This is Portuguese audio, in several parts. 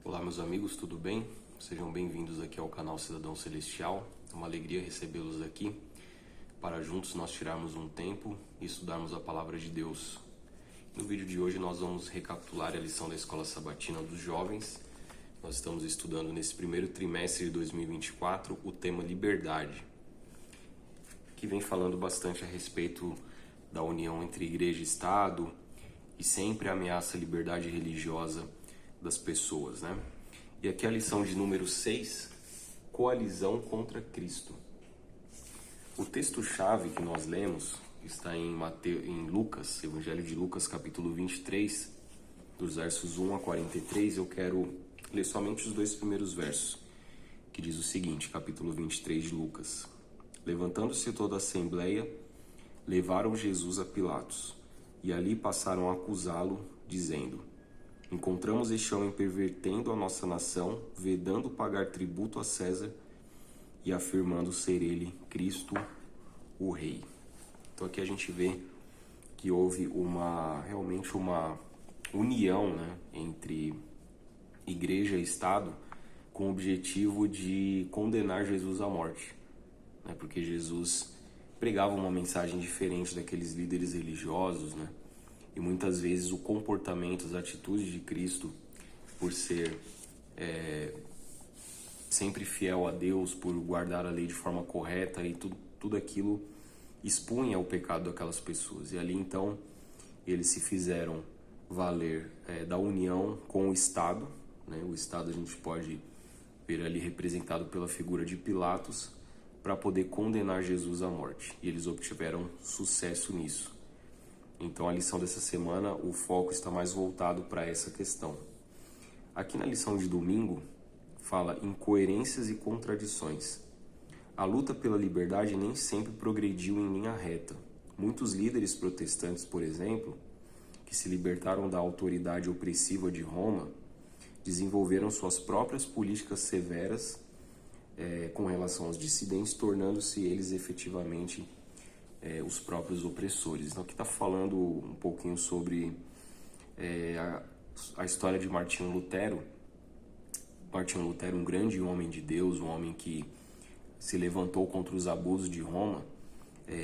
Olá, meus amigos, tudo bem? Sejam bem-vindos aqui ao canal Cidadão Celestial. É uma alegria recebê-los aqui para juntos nós tirarmos um tempo e estudarmos a Palavra de Deus. No vídeo de hoje nós vamos recapitular a lição da Escola Sabatina dos Jovens. Nós estamos estudando nesse primeiro trimestre de 2024 o tema liberdade, que vem falando bastante a respeito da união entre igreja e Estado e sempre ameaça a liberdade religiosa das pessoas, né? E aqui a lição de número 6, coalizão contra Cristo. O texto-chave que nós lemos está em Lucas, Evangelho de Lucas, capítulo 23, dos versos 1 a 43. Eu quero ler somente os dois primeiros versos, que diz o seguinte, capítulo 23 de Lucas. Levantando-se toda a assembleia, levaram Jesus a Pilatos, e ali passaram a acusá-lo, dizendo: encontramos este homem pervertendo a nossa nação, vedando pagar tributo a César e afirmando ser ele Cristo, o Rei. Então aqui a gente vê que houve realmente uma união, né, entre igreja e Estado com o objetivo de condenar Jesus à morte, né, porque Jesus pregava uma mensagem diferente daqueles líderes religiosos, né? E muitas vezes o comportamento, as atitudes de Cristo, por ser sempre fiel a Deus, por guardar a lei de forma correta, e tudo aquilo expunha o pecado daquelas pessoas. E ali então eles se fizeram valer da união com o Estado, né? O Estado a gente pode ver ali representado pela figura de Pilatos, para poder condenar Jesus à morte. E eles obtiveram sucesso nisso. Então a lição dessa semana, o foco está mais voltado para essa questão. Aqui na lição de domingo, fala incoerências e contradições. A luta pela liberdade nem sempre progrediu em linha reta. Muitos líderes protestantes, por exemplo, que se libertaram da autoridade opressiva de Roma, desenvolveram suas próprias políticas severas com relação aos dissidentes, tornando-se eles efetivamente os próprios opressores. Então aqui está falando um pouquinho sobre a história de Martinho Lutero. Martinho Lutero, um grande homem de Deus, um homem que se levantou contra os abusos de Roma,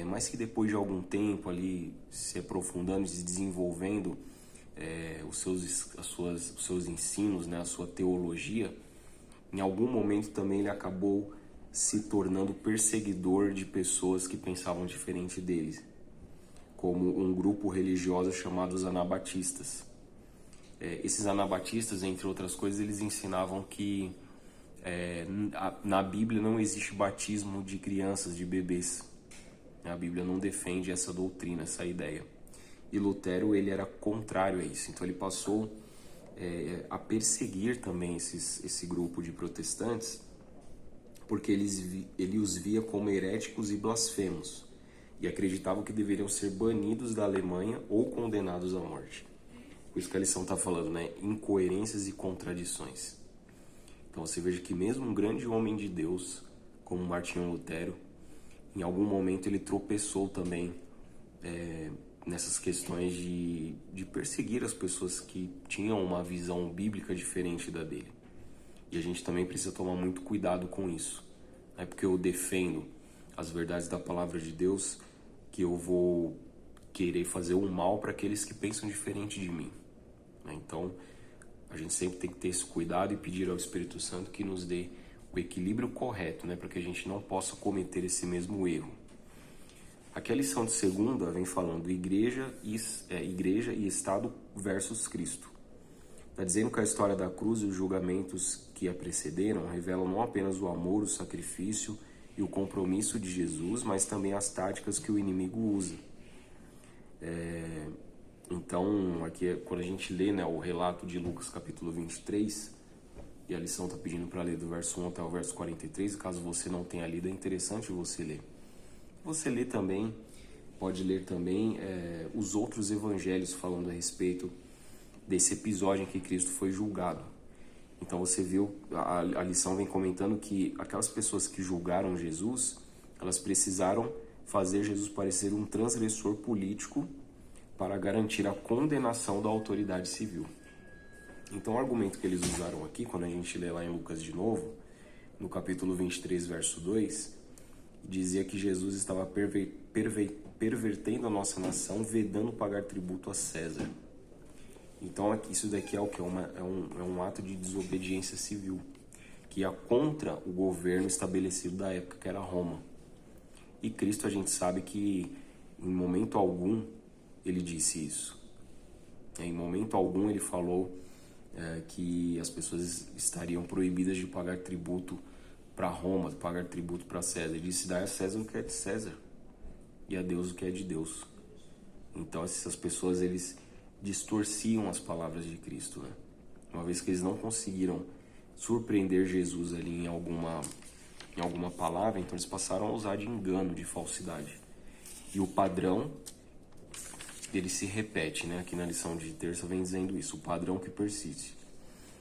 mas que depois de algum tempo ali se aprofundando e se desenvolvendo os seus ensinos, né, a sua teologia, em algum momento também ele acabou se tornando perseguidor de pessoas que pensavam diferente deles, como um grupo religioso chamado os anabatistas. Esses anabatistas, entre outras coisas, eles ensinavam que na Bíblia não existe batismo de crianças, de bebês. A Bíblia não defende essa doutrina, essa ideia. E Lutero, ele era contrário a isso, então ele passou a perseguir também esse grupo de protestantes, porque ele os via como heréticos e blasfemos, e acreditavam que deveriam ser banidos da Alemanha ou condenados à morte. Por isso que a lição está falando, né? Incoerências e contradições. Então você veja que mesmo um grande homem de Deus, como Martinho Lutero, em algum momento ele tropeçou também nessas questões de perseguir as pessoas que tinham uma visão bíblica diferente da dele. E a gente também precisa tomar muito cuidado com isso. Não é porque eu defendo as verdades da palavra de Deus que eu vou querer fazer o mal para aqueles que pensam diferente de mim. Então, a gente sempre tem que ter esse cuidado e pedir ao Espírito Santo que nos dê o equilíbrio correto, né, para que a gente não possa cometer esse mesmo erro. Aqui a lição de segunda vem falando igreja e Estado versus Cristo. Está dizendo que a história da cruz e os julgamentos que a precederam revelam não apenas o amor, o sacrifício e o compromisso de Jesus, mas também as táticas que o inimigo usa. Então, aqui quando a gente lê, né, o relato de Lucas capítulo 23, e a lição está pedindo para ler do verso 1 até o verso 43, e caso você não tenha lido, é interessante você ler. Você pode ler também os outros evangelhos falando a respeito desse episódio em que Cristo foi julgado. Então você viu, a lição vem comentando que aquelas pessoas que julgaram Jesus, elas precisaram fazer Jesus parecer um transgressor político para garantir a condenação da autoridade civil. Então o argumento que eles usaram aqui, quando a gente lê lá em Lucas de novo, no capítulo 23, verso 2, dizia que Jesus estava pervertendo a nossa nação, vedando pagar tributo a César. Então isso daqui é o que? É um ato de desobediência civil, que ia contra o governo estabelecido da época, que era Roma. E Cristo, a gente sabe que em momento algum ele disse isso. Em momento algum ele falou que as pessoas estariam proibidas de pagar tributo para Roma, de pagar tributo para César. Ele disse: dar a César o que é de César e a Deus o que é de Deus. Então essas pessoas, eles distorciam as palavras de Cristo, né? Uma vez que eles não conseguiram surpreender Jesus ali em alguma palavra, então eles passaram a usar de engano, de falsidade. E o padrão, ele se repete, né? Aqui na lição de terça vem dizendo isso: o padrão que persiste.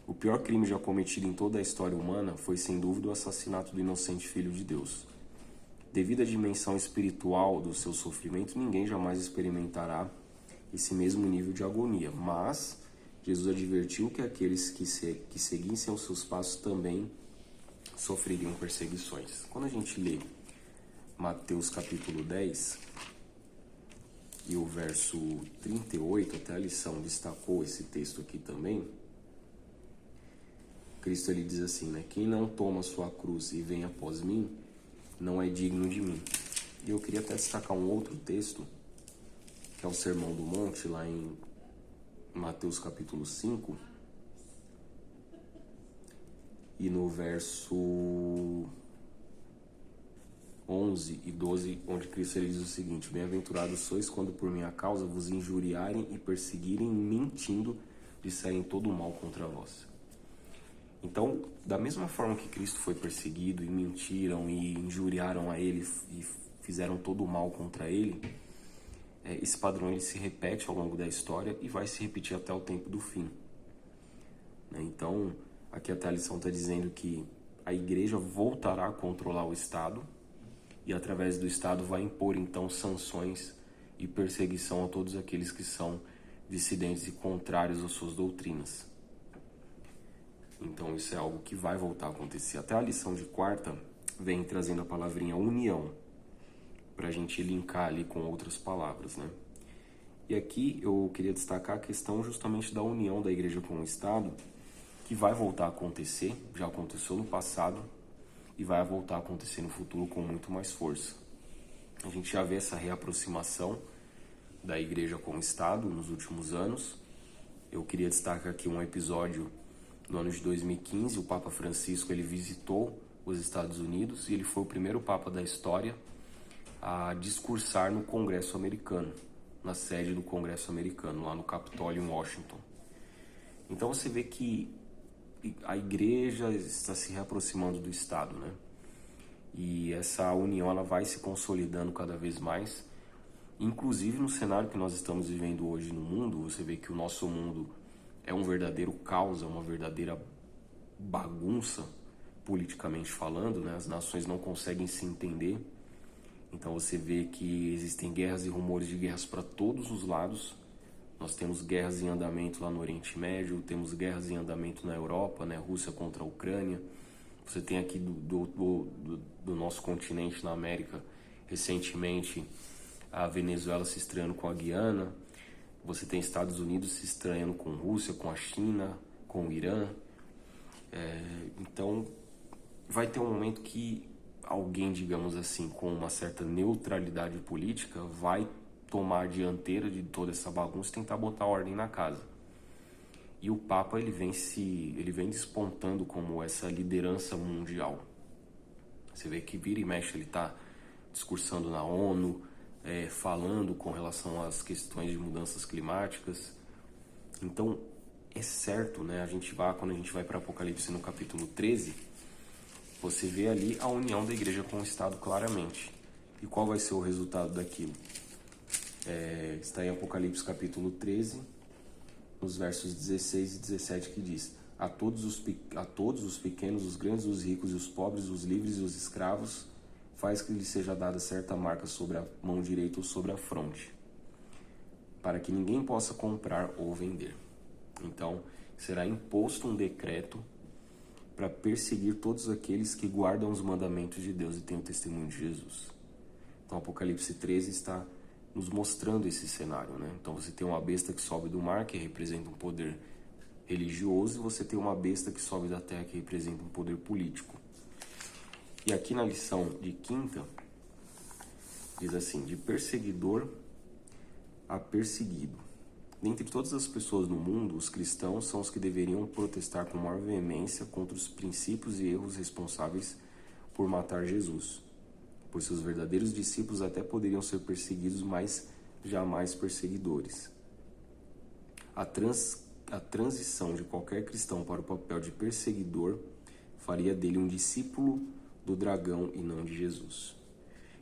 O pior crime já cometido em toda a história humana foi, sem dúvida, o assassinato do inocente Filho de Deus. Devido à dimensão espiritual do seu sofrimento, ninguém jamais experimentará esse mesmo nível de agonia. Mas Jesus advertiu que aqueles que seguissem os seus passos também sofreriam perseguições. Quando a gente lê Mateus capítulo 10 e o verso 38, até a lição destacou esse texto aqui também, Cristo, ele diz assim, né? Quem não toma sua cruz e vem após mim, não é digno de mim. E eu queria até destacar um outro texto, que é o Sermão do Monte, lá em Mateus capítulo 5, e no verso 11 e 12, onde Cristo, ele diz o seguinte: bem-aventurados sois quando por minha causa vos injuriarem e perseguirem, mentindo, disserem todo o mal contra vós. Então, da mesma forma que Cristo foi perseguido e mentiram e injuriaram a ele e fizeram todo o mal contra ele, esse padrão, ele se repete ao longo da história e vai se repetir até o tempo do fim. Então, aqui até a lição está dizendo que a igreja voltará a controlar o Estado e através do Estado vai impor então sanções e perseguição a todos aqueles que são dissidentes e contrários às suas doutrinas. Então isso é algo que vai voltar a acontecer. Até a lição de quarta vem trazendo a palavrinha união, para a gente linkar ali com outras palavras, né? E aqui eu queria destacar a questão justamente da união da igreja com o Estado, que vai voltar a acontecer, já aconteceu no passado e vai voltar a acontecer no futuro com muito mais força. A gente já vê essa reaproximação da igreja com o Estado nos últimos anos. Eu queria destacar aqui um episódio no ano de 2015, o Papa Francisco, ele visitou os Estados Unidos e ele foi o primeiro Papa da história a discursar no Congresso americano, na sede do Congresso americano, lá no Capitólio, em Washington. Então você vê que a igreja está se reaproximando do Estado, né? E essa união, ela vai se consolidando cada vez mais. Inclusive no cenário que nós estamos vivendo hoje no mundo, você vê que o nosso mundo é um verdadeiro caos, é uma verdadeira bagunça, politicamente falando, né? As nações não conseguem se entender. Então você vê que existem guerras e rumores de guerras para todos os lados. Nós temos guerras em andamento lá no Oriente Médio, temos guerras em andamento na Europa, né? Rússia contra a Ucrânia. Você tem aqui do nosso continente, na América, recentemente, a Venezuela se estranhando com a Guiana. Você tem Estados Unidos se estranhando com Rússia, com a China, com o Irã. Então, vai ter um momento que alguém, digamos assim, com uma certa neutralidade política, vai tomar a dianteira de toda essa bagunça e tentar botar ordem na casa. E o Papa, ele vem despontando como essa liderança mundial. Você vê que vira e mexe, ele está discursando na ONU, falando com relação às questões de mudanças climáticas. Então, é certo, né? Quando a gente vai para Apocalipse no capítulo 13, você vê ali a união da igreja com o Estado claramente. E qual vai ser o resultado daquilo? Está em Apocalipse capítulo 13, nos versos 16 e 17, que diz: a todos os pequenos, os grandes, os ricos e os pobres, os livres e os escravos, faz que lhe seja dada certa marca sobre a mão direita ou sobre a fronte, para que ninguém possa comprar ou vender. Então, será imposto um decreto para perseguir todos aqueles que guardam os mandamentos de Deus e têm o testemunho de Jesus. Então, Apocalipse 13 está nos mostrando esse cenário, né? Então, você tem uma besta que sobe do mar, que representa um poder religioso, e você tem uma besta que sobe da terra, que representa um poder político. E aqui na lição de quinta, diz assim: de perseguidor a perseguido. Dentre todas as pessoas no mundo, os cristãos são os que deveriam protestar com maior veemência contra os princípios e erros responsáveis por matar Jesus, pois seus verdadeiros discípulos até poderiam ser perseguidos, mas jamais perseguidores. A transição de qualquer cristão para o papel de perseguidor faria dele um discípulo do dragão e não de Jesus.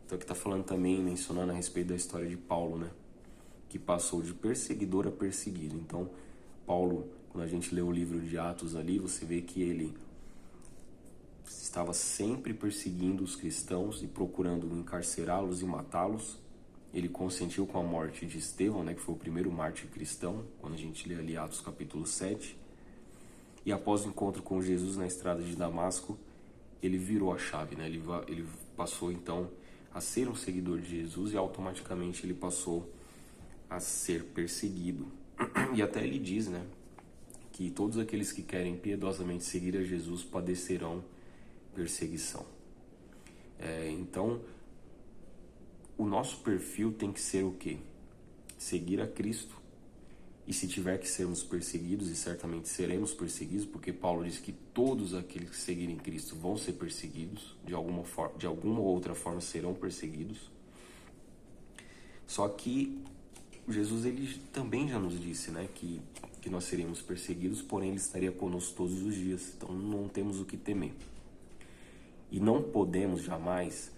Então aqui está falando também, mencionando a respeito da história de Paulo, né? Que passou de perseguidor a perseguido. Então, Paulo, quando a gente lê o livro de Atos ali, você vê que ele estava sempre perseguindo os cristãos e procurando encarcerá-los e matá-los. Ele consentiu com a morte de Estevão, né, que foi o primeiro mártir cristão, quando a gente lê ali Atos capítulo 7. E após o encontro com Jesus na estrada de Damasco, ele virou a chave, né? Ele passou então a ser um seguidor de Jesus e automaticamente ele passou a ser perseguido. E até ele diz, né, que todos aqueles que querem piedosamente seguir a Jesus padecerão perseguição. Então, o nosso perfil tem que ser o quê? Seguir a Cristo. E se tiver que sermos perseguidos, e certamente seremos perseguidos, porque Paulo diz que todos aqueles que seguirem Cristo vão ser perseguidos, de alguma ou outra forma serão perseguidos. Só que Jesus ele também já nos disse, né, que nós seríamos perseguidos, porém ele estaria conosco todos os dias. Então não temos o que temer. E não podemos jamais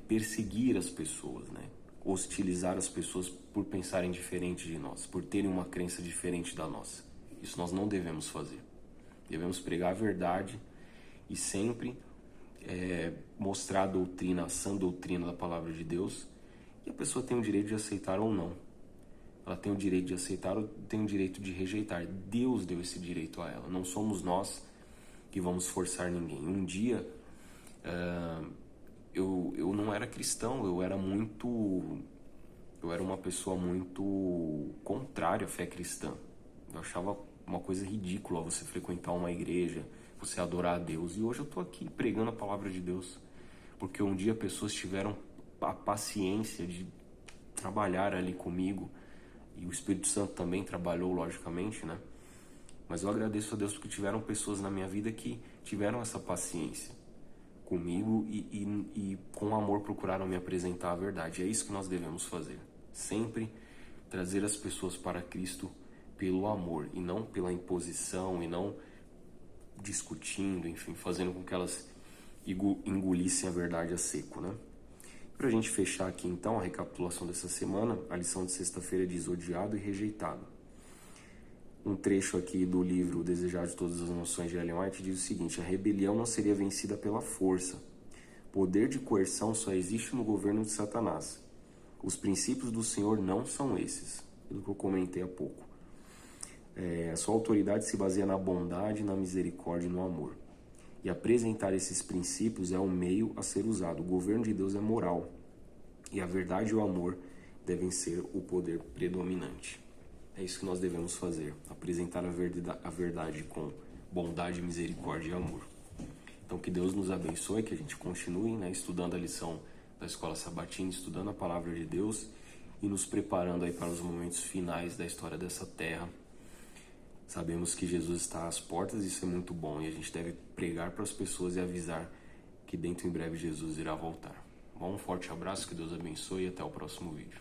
perseguir as pessoas, né? Hostilizar as pessoas por pensarem diferente de nós, por terem uma crença diferente da nossa. Isso nós não devemos fazer. Devemos pregar a verdade e sempre mostrar a doutrina, a sã doutrina da palavra de Deus. E a pessoa tem o direito de aceitar ou não. Ela tem o direito de aceitar ou tem o direito de rejeitar. Deus deu esse direito a ela. Não somos nós que vamos forçar ninguém. Um dia, eu não era cristão, eu era uma pessoa muito contrária à fé cristã. Eu achava uma coisa ridícula você frequentar uma igreja, você adorar a Deus. E hoje eu estou aqui pregando a palavra de Deus. Porque um dia pessoas tiveram a paciência de trabalhar ali comigo, e o Espírito Santo também trabalhou, logicamente, né? Mas eu agradeço a Deus porque tiveram pessoas na minha vida que tiveram essa paciência comigo e com amor procuraram me apresentar a verdade. É isso que nós devemos fazer, sempre trazer as pessoas para Cristo pelo amor e não pela imposição, e não discutindo, enfim, fazendo com que elas engolissem a verdade a seco, né? Para a gente fechar aqui então a recapitulação dessa semana, a lição de sexta-feira diz: odiado e rejeitado. Um trecho aqui do livro O Desejar de Todas as Nações de Ellen White diz o seguinte: a rebelião não seria vencida pela força. Poder de coerção só existe no governo de Satanás. Os princípios do Senhor não são esses, pelo que eu comentei há pouco. A sua autoridade se baseia na bondade, na misericórdia e no amor. E apresentar esses princípios é um meio a ser usado. O governo de Deus é moral. E a verdade e o amor devem ser o poder predominante. É isso que nós devemos fazer. Apresentar a verdade com bondade, misericórdia e amor. Então que Deus nos abençoe, que a gente continue, né, estudando a lição da Escola Sabatina, estudando a Palavra de Deus e nos preparando aí para os momentos finais da história dessa terra. Sabemos que Jesus está às portas e isso é muito bom. E a gente deve pregar para as pessoas e avisar que dentro em breve Jesus irá voltar. Bom, um forte abraço, que Deus abençoe e até o próximo vídeo.